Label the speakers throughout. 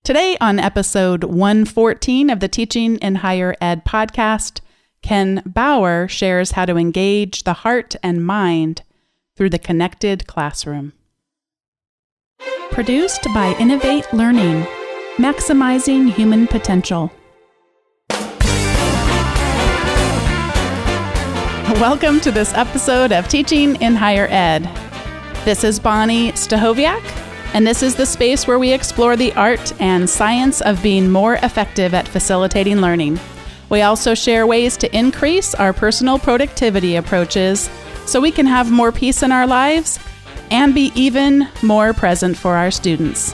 Speaker 1: Today on episode 114 of the Teaching in Higher Ed podcast, Ken Bauer shares how to engage the heart and mind through the connected classroom. Produced by Innovate Learning, maximizing human potential. Welcome to this episode of Teaching in Higher Ed. This is Bonnie Stahoviak, and this is the space where we explore the art and science of being more effective at facilitating learning. We also share ways to increase our personal productivity approaches so we can have more peace in our lives and be even more present for our students.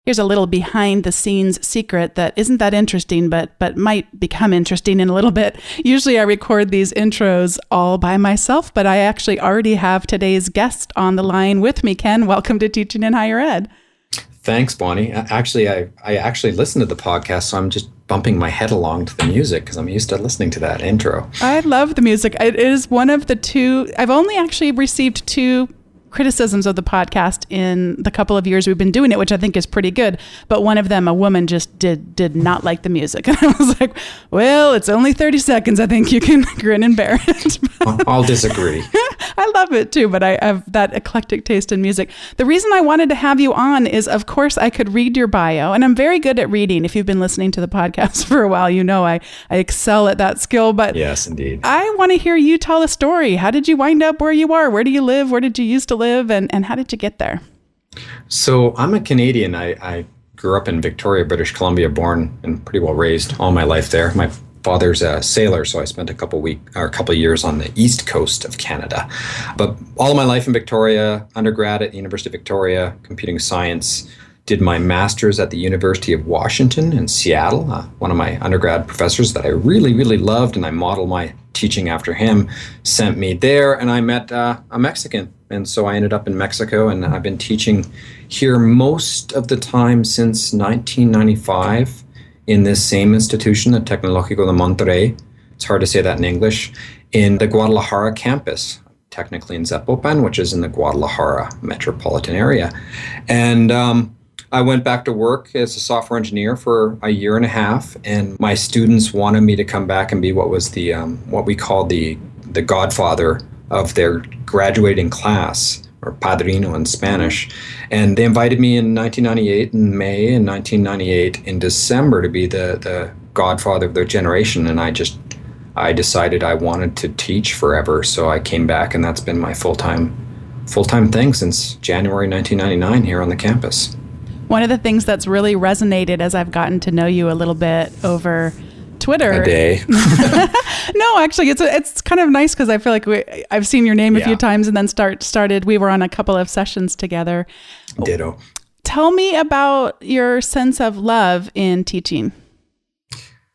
Speaker 1: Here's a little behind-the-scenes secret that isn't that interesting, but might become interesting in a little bit. Usually I record these intros all by myself, but I actually already have today's guest on the line with me. Ken, welcome to Teaching in Higher Ed.
Speaker 2: Thanks, Bonnie. Actually, I actually listened to the podcast, so I'm just bumping my head along to the music because I'm used to listening to that intro.
Speaker 1: I love the music. It is one of the two. I've only actually received two criticisms of the podcast in the couple of years we've been doing it, which I think is pretty good. But one of them, a woman just did not like the music. And I was like, well, it's only 30 seconds. I think you can grin and bear it.
Speaker 2: I'll disagree.
Speaker 1: I love it too, but I have that eclectic taste in music. The reason I wanted to have you on is, of course, I could read your bio, and I'm very good at reading. If you've been listening to the podcast for a while, you know I excel at that skill. But
Speaker 2: yes, indeed.
Speaker 1: I want to hear you tell a story. How did you wind up where you are? Where do you live? Where did you used to live? And how did you get there?
Speaker 2: So I'm a Canadian. I grew up in Victoria, British Columbia, born and pretty well raised all my life there. My father's a sailor, so I spent a couple of years on the east coast of Canada. But all of my life in Victoria, undergrad at the University of Victoria, computing science, did my master's at the University of Washington in Seattle. One of my undergrad professors that I really, really loved, and I modeled my teaching after him, sent me there, and I met a Mexican. And so I ended up in Mexico, and I've been teaching here most of the time since 1995 in this same institution, the Tecnológico de Monterrey. It's hard to say that in English, in the Guadalajara campus, technically in Zapopan, which is in the Guadalajara metropolitan area. And I went back to work as a software engineer for a year and a half, and my students wanted me to come back and be what was the what we call the godfather of their graduating class, or padrino in Spanish. And they invited me in 1998 in May, and 1998 in December to be the godfather of their generation. And I decided I wanted to teach forever, so I came back, and that's been my full-time thing since January 1999 here on the campus.
Speaker 1: One of the things that's really resonated as I've gotten to know you a little bit over Twitter.
Speaker 2: A day.
Speaker 1: No, actually, it's kind of nice because I feel like I've seen your name a few times, and then started. We were on a couple of sessions together.
Speaker 2: Ditto.
Speaker 1: Tell me about your sense of love in teaching.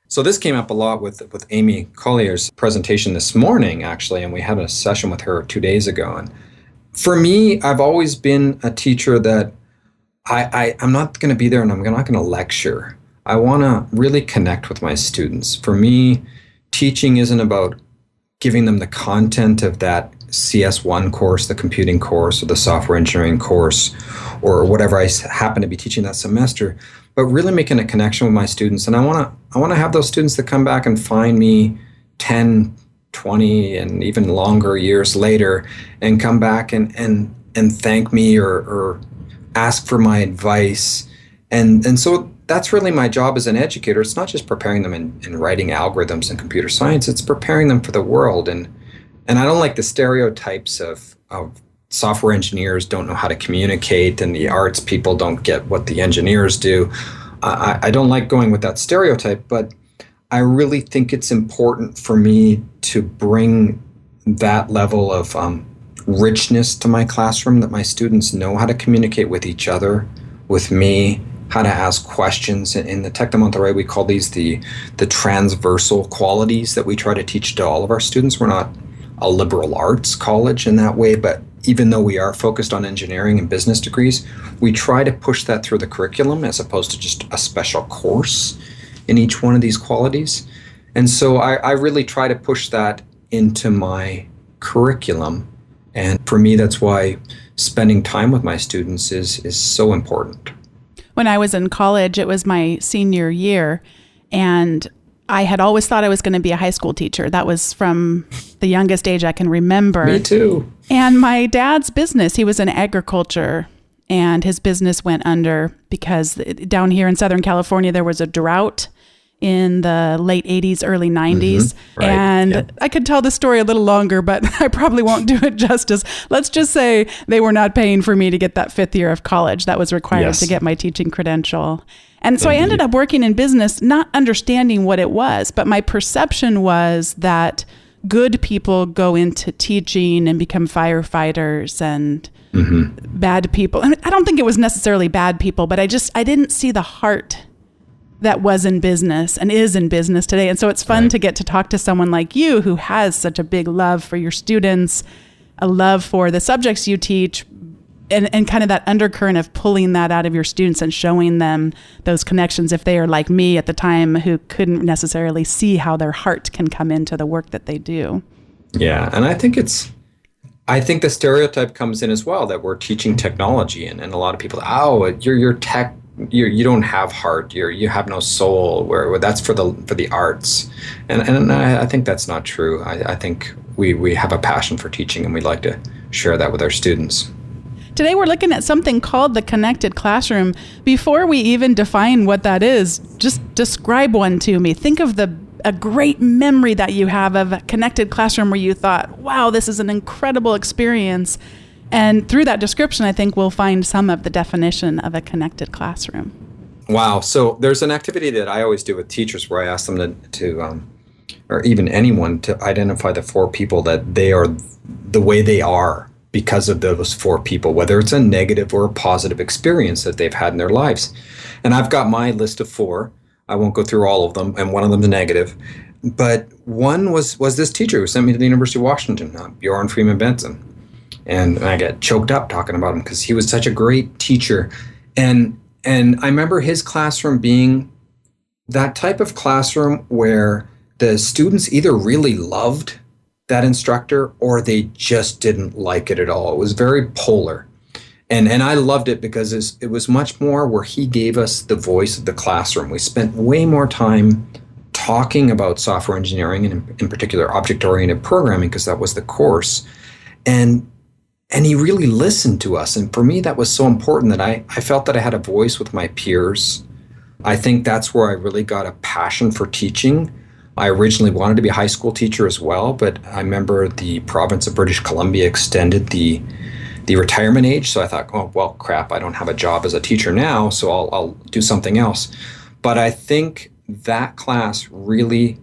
Speaker 2: So this came up a lot with Amy Collier's presentation this morning, actually, and we had a session with her 2 days ago. And for me, I've always been a teacher that I'm not going to be there and I'm not going to lecture. I want to really connect with my students. For me, teaching isn't about giving them the content of that CS1 course, the computing course, or the software engineering course, or whatever I happen to be teaching that semester, but really making a connection with my students. And I want to have those students that come back and find me 10, 20, and even longer years later, and come back and thank me or ask for my advice. And so that's really my job as an educator. It's not just preparing them in writing algorithms and computer science, it's preparing them for the world. And I don't like the stereotypes of software engineers don't know how to communicate and the arts people don't get what the engineers do. I don't like going with that stereotype, but I really think it's important for me to bring that level of richness to my classroom, that my students know how to communicate with each other, with me, how to ask questions. In the Tec de Monterrey, we call these the transversal qualities that we try to teach to all of our students. We're not a liberal arts college in that way, but even though we are focused on engineering and business degrees, we try to push that through the curriculum as opposed to just a special course in each one of these qualities. And so I really try to push that into my curriculum And for me, that's why spending time with my students is so important.
Speaker 1: When I was in college, it was my senior year, and I had always thought I was going to be a high school teacher. That was from the youngest age I can remember.
Speaker 2: Me too.
Speaker 1: And my dad's business, he was in agriculture, and his business went under because down here in Southern California, there was a drought in the late 80s, early 90s.
Speaker 2: Right.
Speaker 1: And I could tell the story a little longer, but I probably won't do it justice. Let's just say they were not paying for me to get that 5th year of college that was required to get my teaching credential. And so I ended up working in business, not understanding what it was, but my perception was that good people go into teaching and become firefighters, and bad people. And I don't think it was necessarily bad people, but I didn't see the heart that was in business and is in business today. And so it's fun to get to talk to someone like you who has such a big love for your students, a love for the subjects you teach, and kind of that undercurrent of pulling that out of your students and showing them those connections if they are like me at the time who couldn't necessarily see how their heart can come into the work that they do.
Speaker 2: Yeah, and I think the stereotype comes in as well that we're teaching technology, and a lot of people, you're tech. You don't have heart. You have no soul. Where that's for the arts, and I think that's not true. I think we have a passion for teaching, and we'd like to share that with our students.
Speaker 1: Today we're looking at something called the connected classroom. Before we even define what that is, just describe one to me. Think of a great memory that you have of a connected classroom where you thought, wow, this is an incredible experience. And through that description, I think we'll find some of the definition of a connected classroom.
Speaker 2: Wow. So there's an activity that I always do with teachers where I ask them to or even anyone, to identify the 4 people that they are the way they are because of those 4 people, whether it's a negative or a positive experience that they've had in their lives. And I've got my list of 4. I won't go through all of them, and one of them is negative. But one was this teacher who sent me to the University of Washington, Bjorn Freeman Benson. And I get choked up talking about him because he was such a great teacher. And I remember his classroom being that type of classroom where the students either really loved that instructor or they just didn't like it at all. It was very polar. And I loved it because it was much more where he gave us the voice of the classroom. We spent way more time talking about software engineering and in particular object-oriented programming because that was the course. And he really listened to us. And for me, that was so important that I felt that I had a voice with my peers. I think that's where I really got a passion for teaching. I originally wanted to be a high school teacher as well, but I remember the province of British Columbia extended the retirement age. So I thought, oh, well, crap, I don't have a job as a teacher now, so I'll do something else. But I think that class really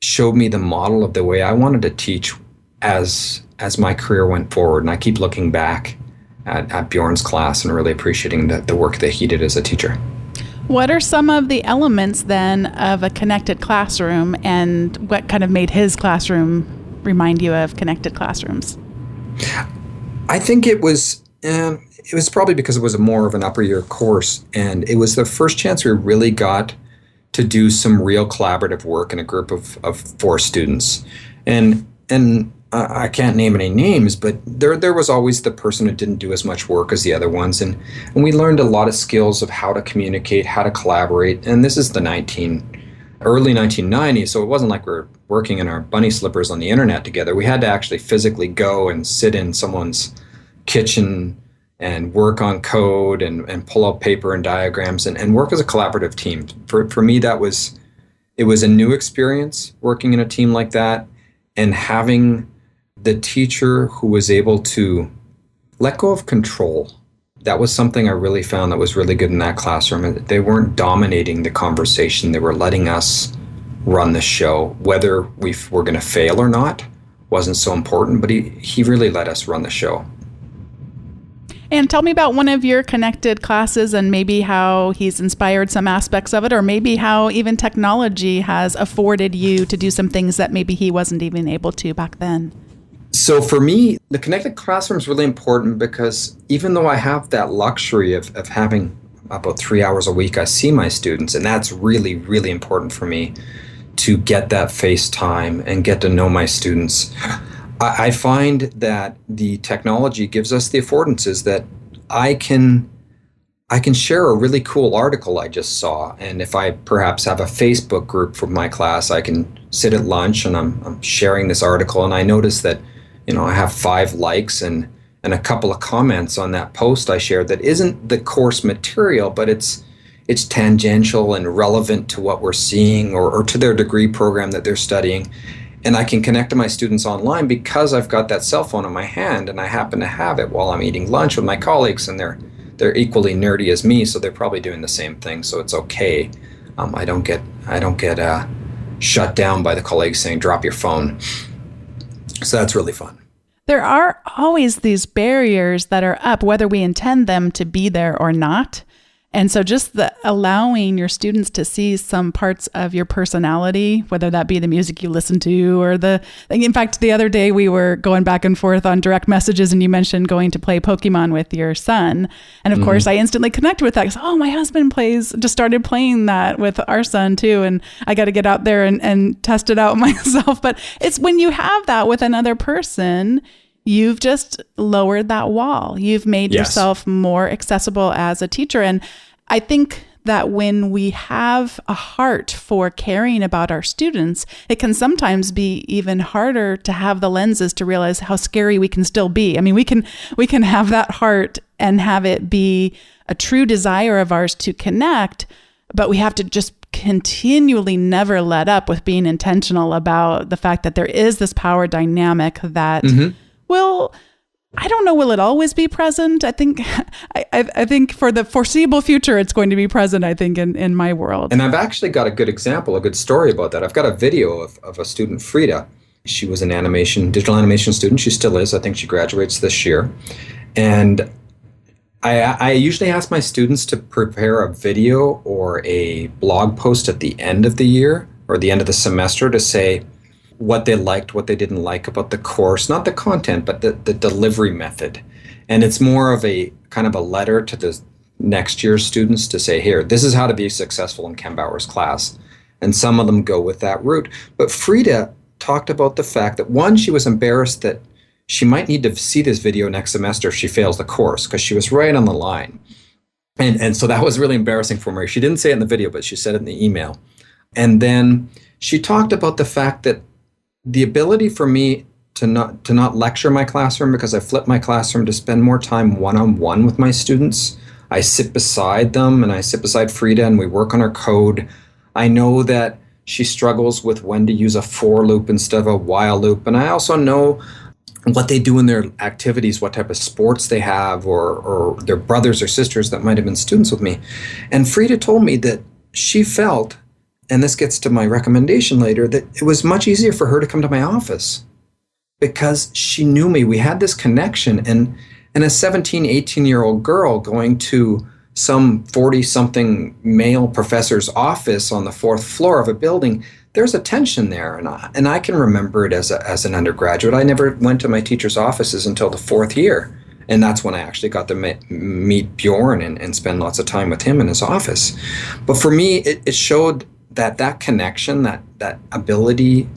Speaker 2: showed me the model of the way I wanted to teach as my career went forward. And I keep looking back at Bjorn's class and really appreciating the work that he did as a teacher.
Speaker 1: What are some of the elements then of a connected classroom, and what kind of made his classroom remind you of connected classrooms?
Speaker 2: I think it was probably because it was more of an upper year course, and it was the first chance we really got to do some real collaborative work in a group of 4 students. And I can't name any names, but there was always the person who didn't do as much work as the other ones. And we learned a lot of skills of how to communicate, how to collaborate. And this is the early 1990s, so it wasn't like we were working in our bunny slippers on the internet together. We had to actually physically go and sit in someone's kitchen and work on code and pull out paper and diagrams and work as a collaborative team. For me, it was a new experience working in a team like that, and having the teacher who was able to let go of control. That was something I really found that was really good in that classroom. They weren't dominating the conversation. They were letting us run the show. Whether we were going to fail or not wasn't so important, but he really let us run the show.
Speaker 1: And tell me about one of your connected classes and maybe how he's inspired some aspects of it, or maybe how even technology has afforded you to do some things that maybe he wasn't even able to back then.
Speaker 2: So for me, the connected classroom is really important because even though I have that luxury of having about 3 hours a week, I see my students, and that's really, really important for me to get that face time and get to know my students. I find that the technology gives us the affordances that I can I can share a really cool article I just saw. And if I perhaps have a Facebook group for my class, I can sit at lunch and I'm sharing this article. And I notice that, I have 5 likes and a couple of comments on that post I shared that isn't the course material, but it's tangential and relevant to what we're seeing or to their degree program that they're studying. And I can connect to my students online because I've got that cell phone in my hand and I happen to have it while I'm eating lunch with my colleagues, and they're equally nerdy as me, so they're probably doing the same thing. So it's okay. I don't get shut down by the colleagues saying drop your phone. So that's really fun.
Speaker 1: There are always these barriers that are up, whether we intend them to be there or not. And so just allowing your students to see some parts of your personality, whether that be the music you listen to or in fact, the other day we were going back and forth on direct messages and you mentioned going to play Pokemon with your son. And of course I instantly connected with that because, my husband just started playing that with our son too. And I got to get out there and test it out myself. But it's when you have that with another person, you've just lowered that wall. You've made yourself more accessible as a teacher. And I think that when we have a heart for caring about our students, it can sometimes be even harder to have the lenses to realize how scary we can still be. I mean, we can have that heart and have it be a true desire of ours to connect, but we have to just continually never let up with being intentional about the fact that there is this power dynamic that will, I don't know, will it always be present? I think I think for the foreseeable future, it's going to be present, I think, in my world.
Speaker 2: And I've actually got a good example, a good story about that. I've got a video of a student, Frida. She was an digital animation student. She still is. I think she graduates this year. And I usually ask my students to prepare a video or a blog post at the end of the year or the end of the semester to say what they liked, what they didn't like about the course, not the content, but the delivery method. And it's more of a kind of a letter to the next year's students to say, here, this is how to be successful in Ken Bauer's class. And some of them go with that route. But Frida talked about the fact that, one, she was embarrassed that she might need to see this video next semester if she fails the course, because she was right on the line. And so that was really embarrassing for her. She didn't say it in the video, but she said it in the email. And then she talked about the fact that the ability for me to not lecture my classroom, because I flip my classroom to spend more time one-on-one with my students. I sit beside them and I sit beside Frida and we work on her code. I know that she struggles with when to use a for loop instead of a while loop. And I also know what they do in their activities, what type of sports they have, or their brothers or sisters that might have been students with me. And Frida told me that she felt, and this gets to my recommendation later, that it was much easier for her to come to my office because she knew me. We had this connection. And a 17, 18-year-old girl going to some 40-something male professor's office on the 4th floor of a building, there's a tension there. And I can remember it as an undergraduate. I never went to my teacher's offices until the 4th year. And that's when I actually got to meet Bjorn and spend lots of time with him in his office. But for me, it showed that connection, that ability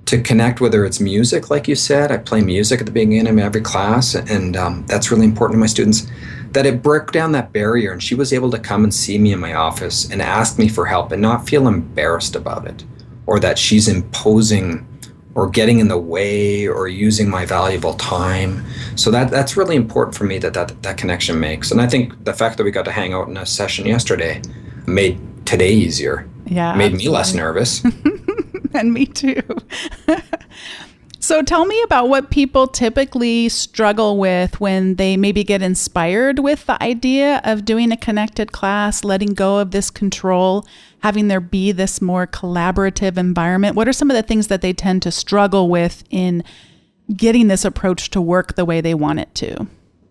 Speaker 2: to connect, whether it's music, like you said, I play music at the beginning of every class, and that's really important to my students, that it broke down that barrier, and she was able to come and see me in my office and ask me for help and not feel embarrassed about it, or that she's imposing or getting in the way or using my valuable time. So that's really important for me that connection makes. And I think the fact that we got to hang out in a session yesterday made today easier.
Speaker 1: Yeah,
Speaker 2: made me less nervous.
Speaker 1: And me too. So tell me about what people typically struggle with when they maybe get inspired with the idea of doing a connected class, letting go of this control, having there be this more collaborative environment. What are some of the things that they tend to struggle with in getting this approach to work the way they want it to?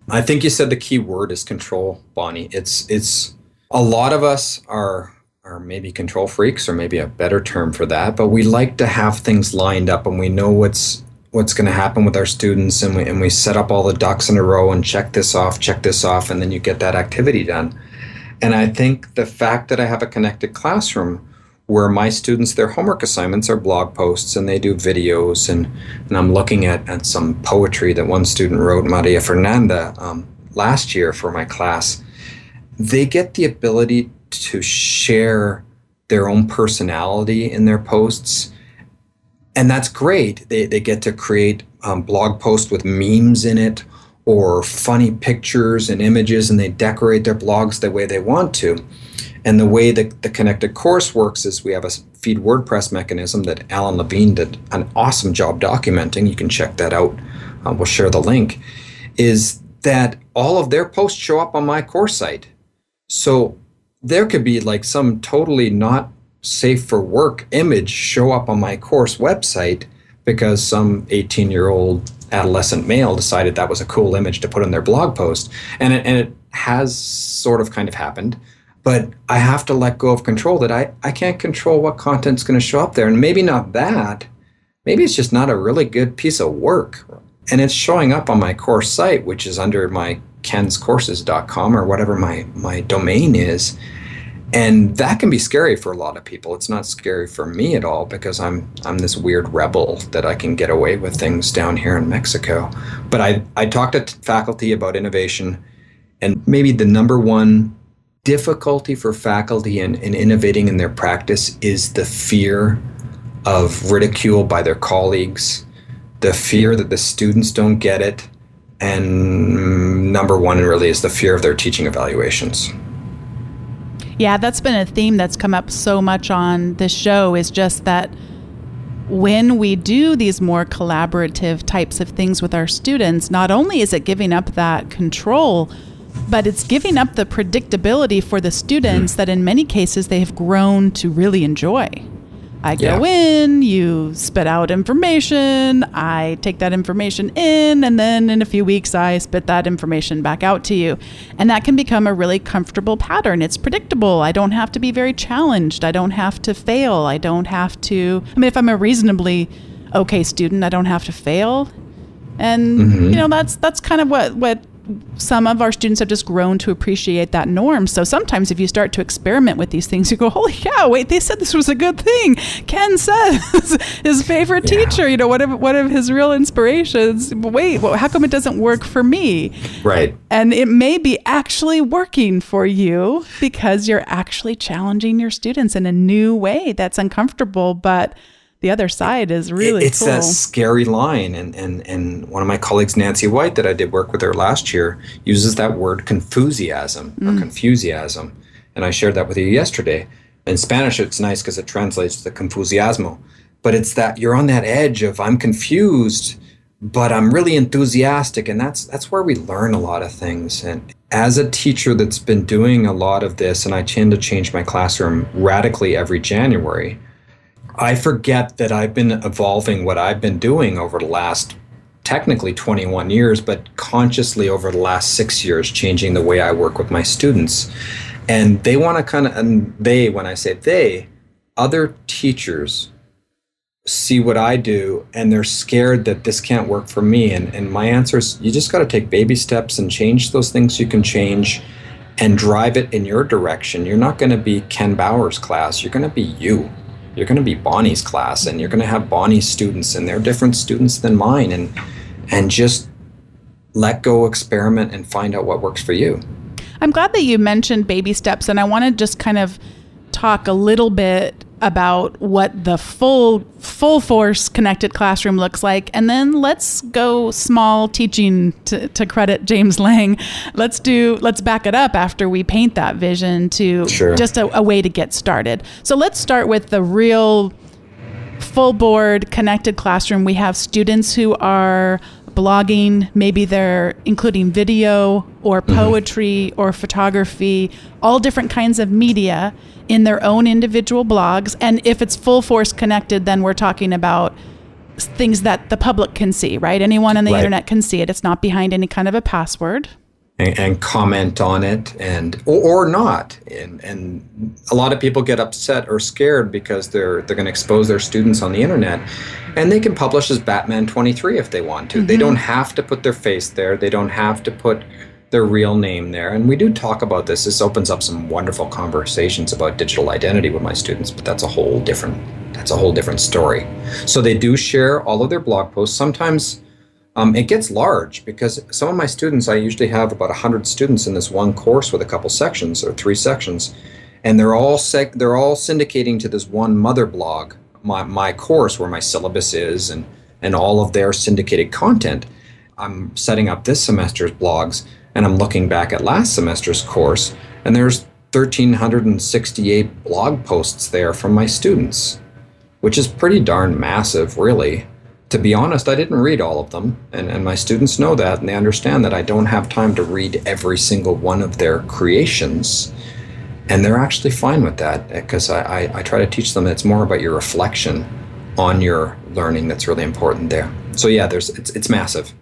Speaker 2: I think you said the key word is control, Bonnie. It's a lot of us are maybe control freaks, or maybe a better term for that, but we like to have things lined up and we know what's going to happen with our students, and we set up all the ducks in a row and check this off, and then you get that activity done. And I think the fact that I have a connected classroom where my students, their homework assignments are blog posts and they do videos. And I'm looking at some poetry that one student wrote, Maria Fernanda, last year for my class. They get the ability to share their own personality in their posts. And that's great. They get to create blog posts with memes in it or funny pictures and images, and they decorate their blogs the way they want to. And the way that the connected course works is we have a feed WordPress mechanism that Alan Levine did an awesome job documenting. You can check that out. We'll share the link. Is that all of their posts show up on my course site. So there could be like some totally not safe for work image show up on my course website because some 18-year-old adolescent male decided that was a cool image to put in their blog post. And it has sort of kind of happened. But I have to let go of control that I can't control what content's going to show up there. And maybe not that. Maybe it's just not a really good piece of work. And it's showing up on my course site, which is under my kenscourses.com or whatever my domain is. And that can be scary for a lot of people. It's not scary for me at all because I'm this weird rebel that I can get away with things down here in Mexico. But I talked to faculty about innovation, and maybe the number one difficulty for faculty in innovating in their practice is the fear of ridicule by their colleagues, the fear that the students don't get it, and number one really is the fear of their teaching evaluations.
Speaker 1: Yeah, that's been a theme that's come up so much on this show, is just that when we do these more collaborative types of things with our students, not only is it giving up that control, but it's giving up the predictability for the students that in many cases they have grown to really enjoy. I go in, you spit out information, I take that information in, and then in a few weeks I spit that information back out to you. And that can become a really comfortable pattern. It's predictable. I don't have to be very challenged. I don't have to fail. I don't have to, if I'm a reasonably okay student, I don't have to fail. And, that's kind of what some of our students have just grown to appreciate that norm. So sometimes if you start to experiment with these things, you go, holy cow, wait, they said this was a good thing. Ken says his favorite teacher, one of his real inspirations. Wait, how come it doesn't work for me?
Speaker 2: Right.
Speaker 1: And it may be actually working for you because you're actually challenging your students in a new way that's uncomfortable, but the other side is really
Speaker 2: it's
Speaker 1: cool.
Speaker 2: That scary line. And one of my colleagues, Nancy White, that I did work with her last year, uses that word confusiasm or confusiasm. And I shared that with you yesterday. In Spanish, it's nice because it translates to confusiasmo. But it's that you're on that edge of I'm confused, but I'm really enthusiastic. And that's where we learn a lot of things. And as a teacher that's been doing a lot of this, and I tend to change my classroom radically every January, I forget that I've been evolving what I've been doing over the last technically 21 years, but consciously over the last 6 years, changing the way I work with my students. And they want to when I say they, other teachers see what I do and they're scared that this can't work for me. And my answer is you just got to take baby steps and change those things you can change and drive it in your direction. You're not going to be Ken Bauer's class. You're going to be you. You're going to be Bonnie's class, and you're going to have Bonnie's students, and they're different students than mine, and just let go, experiment, and find out what works for you.
Speaker 1: I'm glad that you mentioned baby steps, and I want to just kind of talk a little bit about what the full force connected classroom looks like, and then let's go small teaching to credit James Lang. Let's back it up after we paint that vision to just a way to get started. So let's start with the real full board connected classroom. We have students who are blogging, maybe they're including video or poetry or photography, all different kinds of media in their own individual blogs. And if it's full force connected, then we're talking about things that the public can see, right? Anyone on the internet can see it. It's not behind any kind of a password.
Speaker 2: And comment on it or not. And a lot of people get upset or scared because they're going to expose their students on the internet. And they can publish as Batman 23 if they want to. They don't have to put their face there. They don't have to put their real name there. And we do talk about this. This opens up some wonderful conversations about digital identity with my students, but that's a whole different story. So they do share all of their blog posts. Sometimes it gets large because some of my students, I usually have about 100 students in this one course with a couple sections or 3 sections, and they're all syndicating to this one mother blog, my course where my syllabus is and all of their syndicated content. I'm setting up this semester's blogs, and I'm looking back at last semester's course, and there's 1,368 blog posts there from my students, which is pretty darn massive, really. To be honest, I didn't read all of them, and my students know that, and they understand that I don't have time to read every single one of their creations, and they're actually fine with that, because I try to teach them that it's more about your reflection on your learning that's really important there. So yeah, it's massive.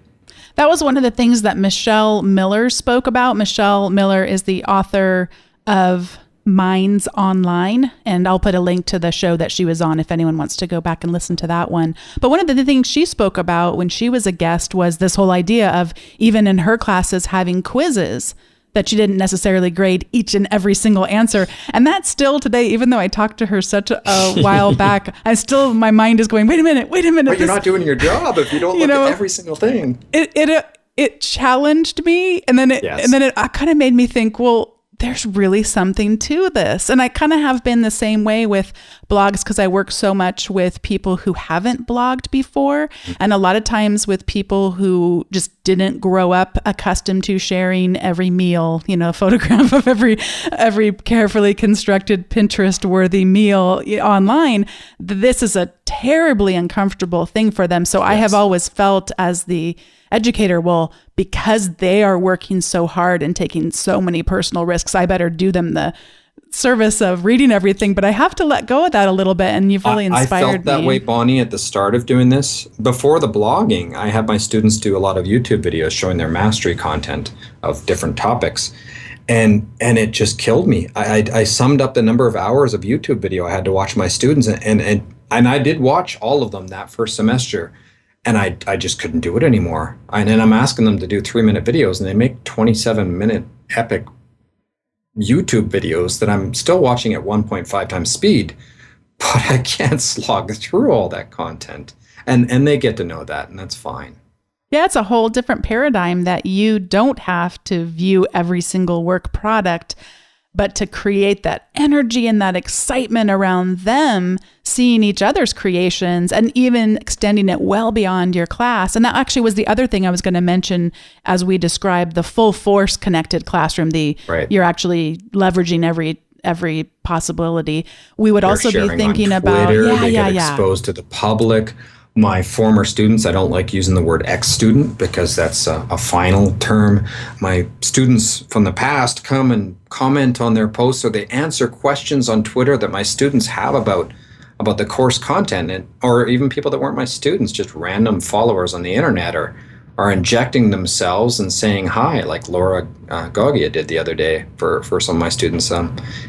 Speaker 1: That was one of the things that Michelle Miller spoke about. Michelle Miller is the author of Minds Online, and I'll put a link to the show that she was on if anyone wants to go back and listen to that one. But one of the things she spoke about when she was a guest was this whole idea of, even in her classes, having quizzes that she didn't necessarily grade each and every single answer. And that's still today, even though I talked to her such a while back, my mind is going, wait a minute. But
Speaker 2: you're not doing your job if you don't look at every single thing.
Speaker 1: It challenged me, and then it kind of made me think, well, there's really something to this. And I kind of have been the same way with blogs, because I work so much with people who haven't blogged before. And a lot of times with people who just didn't grow up accustomed to sharing every meal, a photograph of every carefully constructed Pinterest worthy meal online. This is a terribly uncomfortable thing for them. So yes. I have always felt as the educator, well, because they are working so hard and taking so many personal risks, I better do them the service of reading everything. But I have to let go of that a little bit, and you've really inspired me. I felt that
Speaker 2: way, Bonnie, at the start of doing this. Before the blogging, I had my students do a lot of YouTube videos showing their mastery content of different topics. And it just killed me. I summed up the number of hours of YouTube video I had to watch my students, and I did watch all of them that first semester. And I just couldn't do it anymore. And I'm asking them to do 3-minute videos, and they make 27-minute epic YouTube videos that I'm still watching at 1.5 times speed, but I can't slog through all that content. And they get to know that, and that's fine.
Speaker 1: Yeah, it's a whole different paradigm that you don't have to view every single work product, but to create that energy and that excitement around them seeing each other's creations and even extending it well beyond your class. And that actually was the other thing I was going to mention as we described the full force connected classroom.
Speaker 2: Right.
Speaker 1: You're actually leveraging every possibility. We would also be thinking about
Speaker 2: they get exposed to the public. My former students, I don't like using the word ex-student because that's a final term. My students from the past come and comment on their posts, or they answer questions on Twitter that my students have about the course content, or even people that weren't my students, just random followers on the internet are injecting themselves and saying hi, like Laura Gaugia did the other day for some of my students in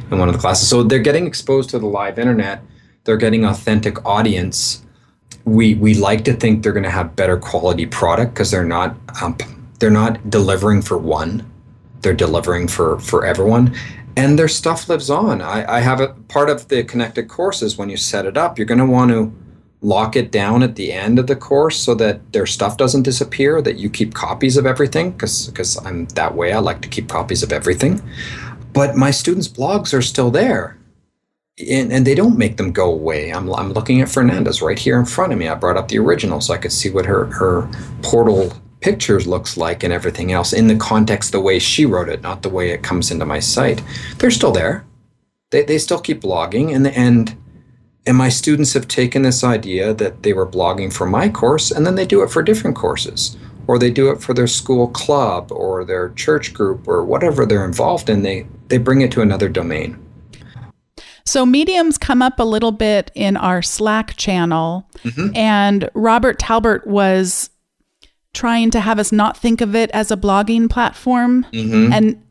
Speaker 2: one of the classes. So they're getting exposed to the live internet. They're getting authentic audience. We like to think they're going to have better quality product because they're not delivering for one, they're delivering for everyone, and their stuff lives on. I have a part of the connected courses. When you set it up, you're going to want to lock it down at the end of the course so that their stuff doesn't disappear, that you keep copies of everything, because I'm that way. I like to keep copies of everything. But my students' blogs are still there. And they don't make them go away. I'm looking at Fernanda's right here in front of me. I brought up the original so I could see what her portal pictures looks like and everything else in the context the way she wrote it, not the way it comes into my site. They're still there. They still keep blogging, and my students have taken this idea that they were blogging for my course, and then they do it for different courses, or they do it for their school club or their church group or whatever they're involved in. They bring it to another domain.
Speaker 1: So mediums come up a little bit in our Slack channel, and Robert Talbert was trying to have us not think of it as a blogging platform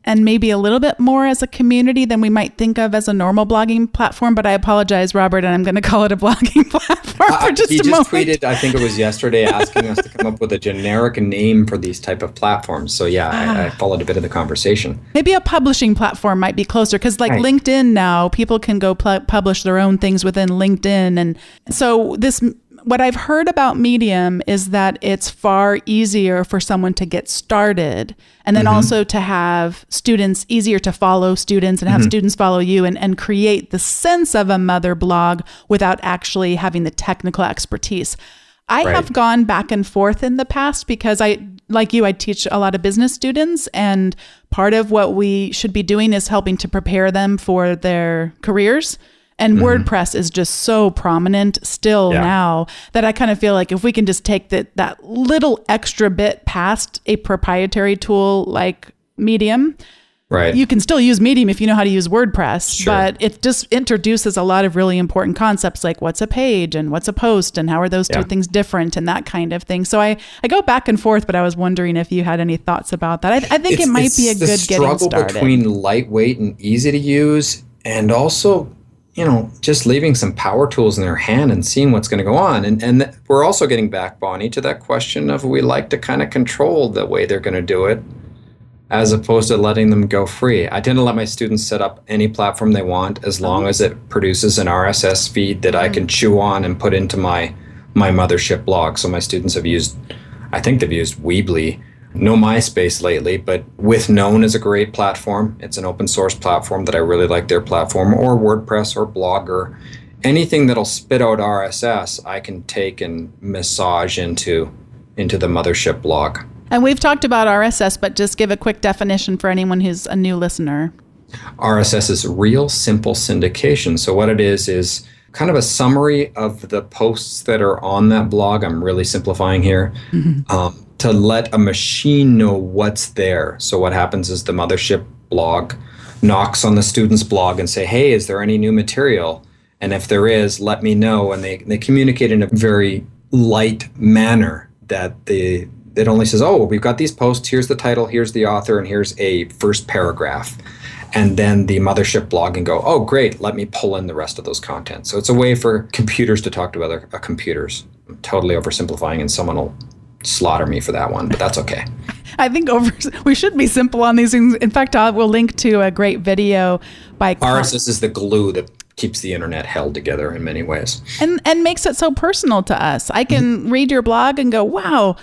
Speaker 1: and maybe a little bit more as a community than we might think of as a normal blogging platform. But I apologize, Robert, and I'm going to call it a blogging platform for just a moment.
Speaker 2: He just tweeted, I think it was yesterday, asking us to come up with a generic name for these type of platforms. So I followed a bit of the conversation.
Speaker 1: Maybe a publishing platform might be closer because like LinkedIn now, people can go publish their own things within LinkedIn. And so what I've heard about Medium is that it's far easier for someone to get started and then also to have students, easier to follow students and have students follow you and create the sense of a mother blog without actually having the technical expertise. I have gone back and forth in the past because I teach a lot of business students, and part of what we should be doing is helping to prepare them for their careers. And WordPress is just so prominent still now that I kind of feel like if we can just take that little extra bit past a proprietary tool like Medium, you can still use Medium if you know how to use WordPress, but it just introduces a lot of really important concepts like what's a page and what's a post and how are those two things different and that kind of thing. So I go back and forth, but I was wondering if you had any thoughts about that. I think it might be a good getting started.
Speaker 2: The struggle between lightweight and easy to use, and also just leaving some power tools in their hand and seeing what's going to go on. And we're also getting back, Bonnie, to that question of we like to kind of control the way they're going to do it as opposed to letting them go free. I tend to let my students set up any platform they want as long as it produces an RSS feed that I can chew on and put into my mothership blog. So my students have used Weebly. No MySpace lately, but With Known is a great platform. It's an open source platform that I really like their platform, or WordPress or Blogger. Anything that'll spit out RSS, I can take and massage into the mothership blog.
Speaker 1: And we've talked about RSS, but just give a quick definition for anyone who's a new listener.
Speaker 2: RSS is real simple syndication. So what it is kind of a summary of the posts that are on that blog. I'm really simplifying here. To let a machine know what's there. So what happens is the mothership blog knocks on the student's blog and say, hey, is there any new material? And if there is, let me know. And they communicate in a very light manner that it only says, oh, we've got these posts, here's the title, here's the author, and here's a first paragraph. And then the mothership blog can go, oh, great, let me pull in the rest of those content. So it's a way for computers to talk to other computers. I'm totally oversimplifying, and someone will slaughter me for that one, but that's okay.
Speaker 1: I think we should be simple on these things. In fact, we'll link to a great video by
Speaker 2: RSS is the glue that keeps the internet held together in many ways.
Speaker 1: And makes it so personal to us. I can read your blog and go, wow,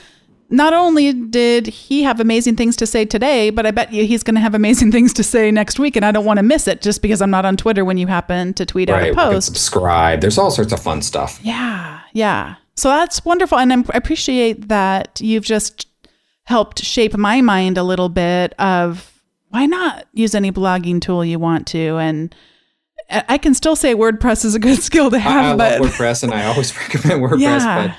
Speaker 1: not only did he have amazing things to say today, but I bet you he's going to have amazing things to say next week, and I don't want to miss it just because I'm not on Twitter when you happen to tweet out a post.
Speaker 2: We can subscribe. There's all sorts of fun stuff.
Speaker 1: Yeah. So that's wonderful. And I appreciate that you've just helped shape my mind a little bit of why not use any blogging tool you want to. And I can still say WordPress is a good skill to have.
Speaker 2: I love WordPress, and I always recommend WordPress, but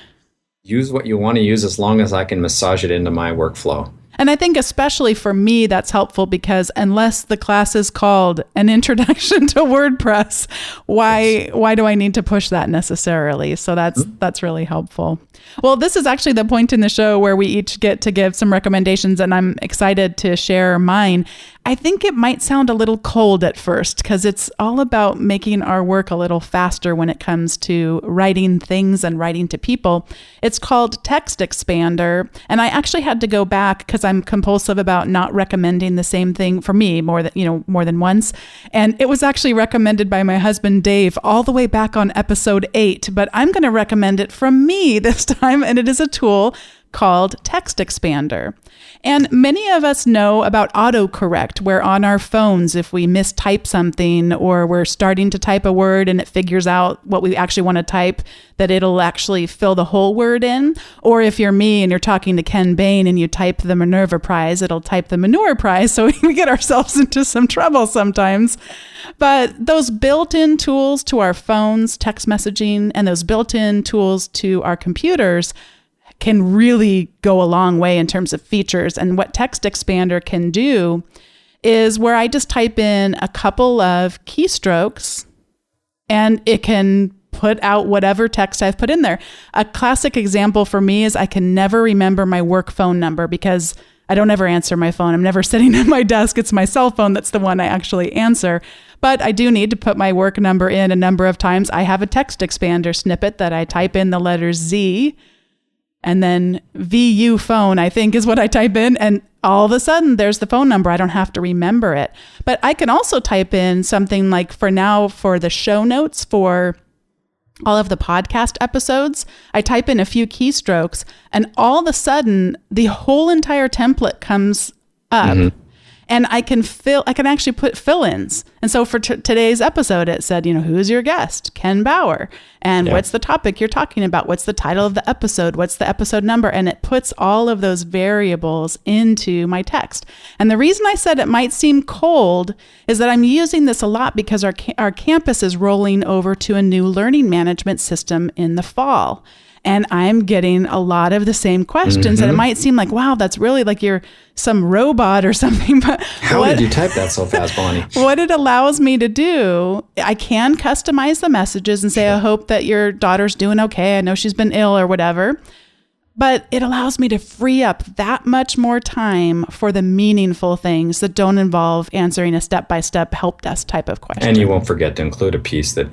Speaker 2: use what you want to use as long as I can massage it into my workflow.
Speaker 1: And I think especially for me, that's helpful because unless the class is called An Introduction to WordPress, why do I need to push that necessarily? So that's really helpful. Well, this is actually the point in the show where we each get to give some recommendations, and I'm excited to share mine. I think it might sound a little cold at first because it's all about making our work a little faster when it comes to writing things and writing to people. It's called Text Expander, and I actually had to go back because I'm compulsive about not recommending the same thing for me more than once. And it was actually recommended by my husband, Dave, all the way back on episode 8, but I'm going to recommend it from me this time, and it is a tool called Text Expander. And many of us know about autocorrect, where on our phones, if we mistype something or we're starting to type a word and it figures out what we actually want to type, that it'll actually fill the whole word in. Or if you're me and you're talking to Ken Bain and you type the Minerva Prize, it'll type the Manure Prize. So we get ourselves into some trouble sometimes. But those built-in tools to our phones, text messaging, and those built-in tools to our computers can really go a long way in terms of features. And what Text Expander can do is where I just type in a couple of keystrokes and it can put out whatever text I've put in there. A classic example for me is I can never remember my work phone number because I don't ever answer my phone. I'm never sitting at my desk. It's my cell phone that's the one I actually answer. But I do need to put my work number in a number of times. I have a text expander snippet that I type in the letters Z and then VU phone, I think is what I type in. And all of a sudden there's the phone number. I don't have to remember it. But I can also type in something like for the show notes for all of the podcast episodes, I type in a few keystrokes and all of a sudden the whole entire template comes up. Mm-hmm. And I can actually put fill-ins. And so for today's episode, it said, who's your guest? Ken Bauer. And what's the topic you're talking about? What's the title of the episode? What's the episode number? And it puts all of those variables into my text. And the reason I said it might seem cold is that I'm using this a lot because our campus is rolling over to a new learning management system in the fall. And I'm getting a lot of the same questions. Mm-hmm. And it might seem like, wow, that's really like you're some robot or something. But
Speaker 2: how did you type that so fast, Bonnie?
Speaker 1: What it allows me to do, I can customize the messages and say, I hope that your daughter's doing okay. I know she's been ill or whatever. But it allows me to free up that much more time for the meaningful things that don't involve answering a step-by-step help desk type of question.
Speaker 2: And you won't forget to include a piece that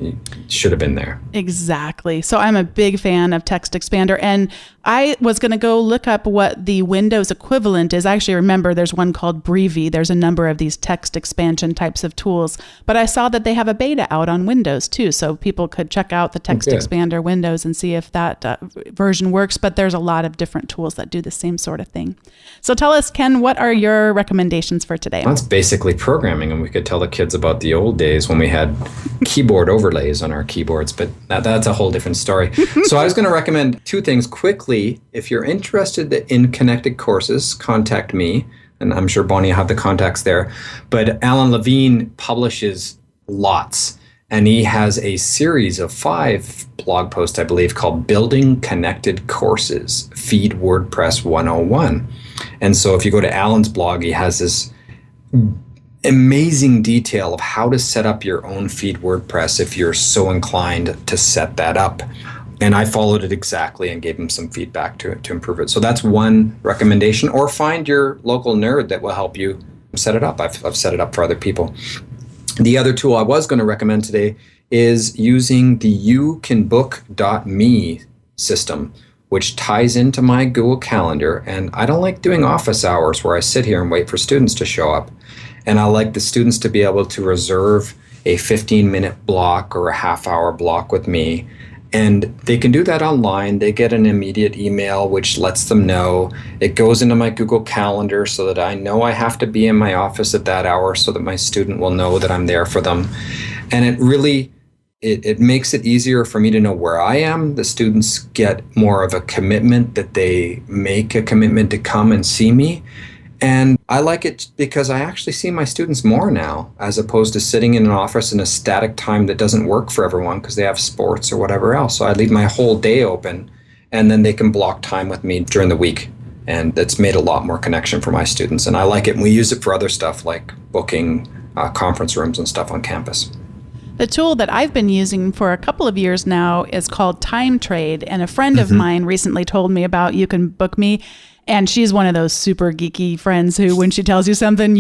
Speaker 2: should have been there.
Speaker 1: Exactly. So I'm a big fan of Text Expander. And I was going to go look up what the Windows equivalent is. I actually remember there's one called Breevy. There's a number of these text expansion types of tools. But I saw that they have a beta out on Windows too. So people could check out the Text Expander Windows and see if that version works. But there's a lot of different tools that do the same sort of thing. So tell us, Ken, what are your recommendations for today?
Speaker 2: That's basically programming, and we could tell the kids about the old days when we had keyboard overlays on our keyboards, but that's a whole different story. So I was going to recommend two things quickly. If you're interested in connected courses, contact me, and I'm sure Bonnie will have the contacts there. But Alan Levine publishes lots. And he has a series of 5 blog posts, I believe, called Building Connected Courses, Feed WordPress 101. And so if you go to Alan's blog, he has this amazing detail of how to set up your own Feed WordPress if you're so inclined to set that up. And I followed it exactly and gave him some feedback to improve it. So that's one recommendation. Or find your local nerd that will help you set it up. I've set it up for other people. The other tool I was going to recommend today is using the youcanbook.me system, which ties into my Google Calendar. And I don't like doing office hours where I sit here and wait for students to show up. And I like the students to be able to reserve a 15-minute block or a half-hour block with me. And they can do that online. They get an immediate email which lets them know. It goes into my Google Calendar so that I know I have to be in my office at that hour so that my student will know that I'm there for them. And it really, it makes it easier for me to know where I am. The students get more of a commitment that they make a commitment to come and see me. And I like it because I actually see my students more now, as opposed to sitting in an office in a static time that doesn't work for everyone because they have sports or whatever else. So I leave my whole day open, and then they can block time with me during the week. And it's made a lot more connection for my students. And I like it. And we use it for other stuff like booking conference rooms and stuff on campus.
Speaker 1: The tool that I've been using for a couple of years now is called Time Trade. And a friend of mine recently told me about You Can Book Me. And she's one of those super geeky friends who, when she tells you something,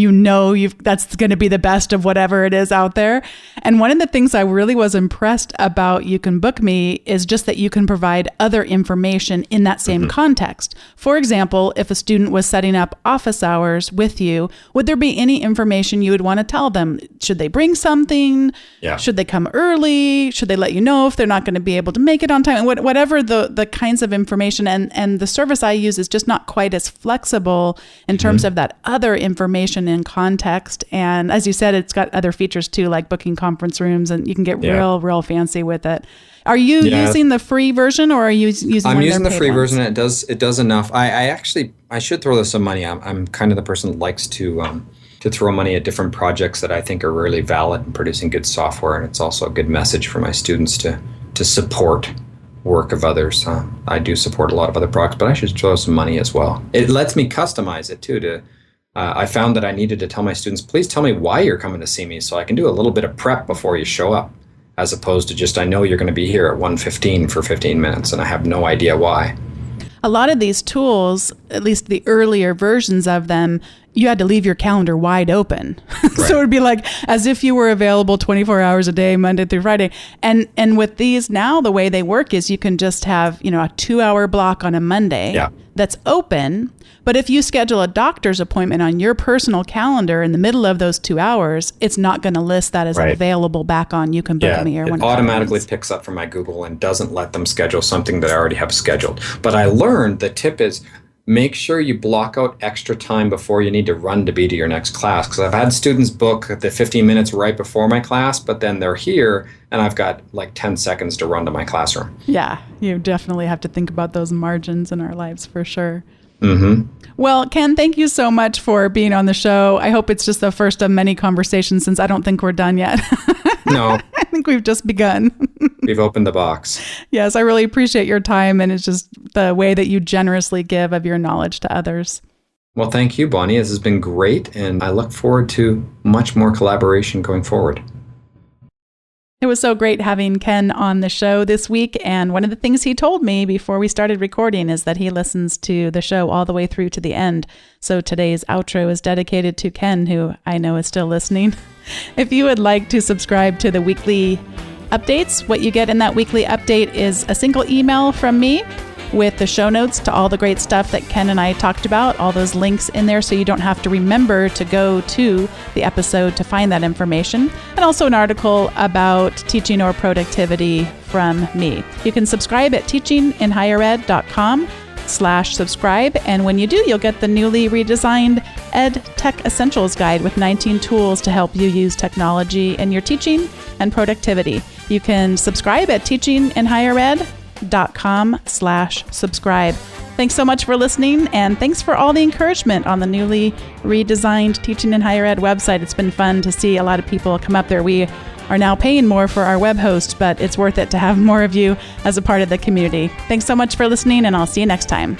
Speaker 1: that's going to be the best of whatever it is out there. And one of the things I really was impressed about You Can Book Me is just that you can provide other information in that same context. For example, if a student was setting up office hours with you, would there be any information you would want to tell them? Should they bring something?
Speaker 2: Yeah.
Speaker 1: Should they come early? Should they let you know if they're not going to be able to make it on time? Whatever the kinds of information. And the service I use is just not quite as flexible in terms of that other information in context. And as you said, it's got other features too, like booking conference rooms, and you can get real fancy with it. Are you using the free version, or are you using?
Speaker 2: I'm using the free version. It does enough. I should throw this some money. I'm kind of the person that likes to throw money at different projects that I think are really valid in producing good software, and it's also a good message for my students to support work of others. I do support a lot of other products, but I should throw some money as well. It lets me customize it too. I found that I needed to tell my students, please tell me why you're coming to see me so I can do a little bit of prep before you show up. as opposed to just, I know you're going to be here at 1:15 for 15 minutes and I have no idea why.
Speaker 1: A lot of these tools, at least the earlier versions of them, you had to leave your calendar wide open.
Speaker 2: Right.
Speaker 1: So it would be like as if you were available 24 hours a day, Monday through Friday. And with these now, the way they work is you can just have, a 2-hour block on a Monday that's open. But if you schedule a doctor's appointment on your personal calendar in the middle of those 2 hours, it's not going to list that as available back on You Can Book Me or
Speaker 2: it automatically picks up from my Google and doesn't let them schedule something that I already have scheduled. But I learned the tip is make sure you block out extra time before you need to run to be to your next class. Because I've had students book the 15 minutes right before my class, but then they're here and I've got like 10 seconds to run to my classroom.
Speaker 1: Yeah, you definitely have to think about those margins in our lives for sure.
Speaker 2: Mm-hmm.
Speaker 1: Well, Ken, thank you so much for being on the show. I hope it's just the first of many conversations since I don't think we're done yet.
Speaker 2: No.
Speaker 1: I think we've just begun.
Speaker 2: We've opened the box.
Speaker 1: Yes, I really appreciate your time, and it's just the way that you generously give of your knowledge to others.
Speaker 2: Well, thank you, Bonnie. This has been great, and I look forward to much more collaboration going forward.
Speaker 1: It was so great having Ken on the show this week, and one of the things he told me before we started recording is that he listens to the show all the way through to the end. So today's outro is dedicated to Ken, who I know is still listening. If you would like to subscribe to the weekly updates, what you get in that weekly update is a single email from me with the show notes to all the great stuff that Ken and I talked about, all those links in there so you don't have to remember to go to the episode to find that information, and also an article about teaching or productivity from me. You can subscribe at teachinginhighered.com/subscribe, and when you do, you'll get the newly redesigned Ed Tech Essentials Guide with 19 tools to help you use technology in your teaching and productivity. You can subscribe at teachinginhighered.com/subscribe. Thanks so much for listening, and thanks for all the encouragement on the newly redesigned Teaching in Higher Ed website. It's been fun to see a lot of people come up there. We are now paying more for our web host, but it's worth it to have more of you as a part of the community. Thanks so much for listening, and I'll see you next time.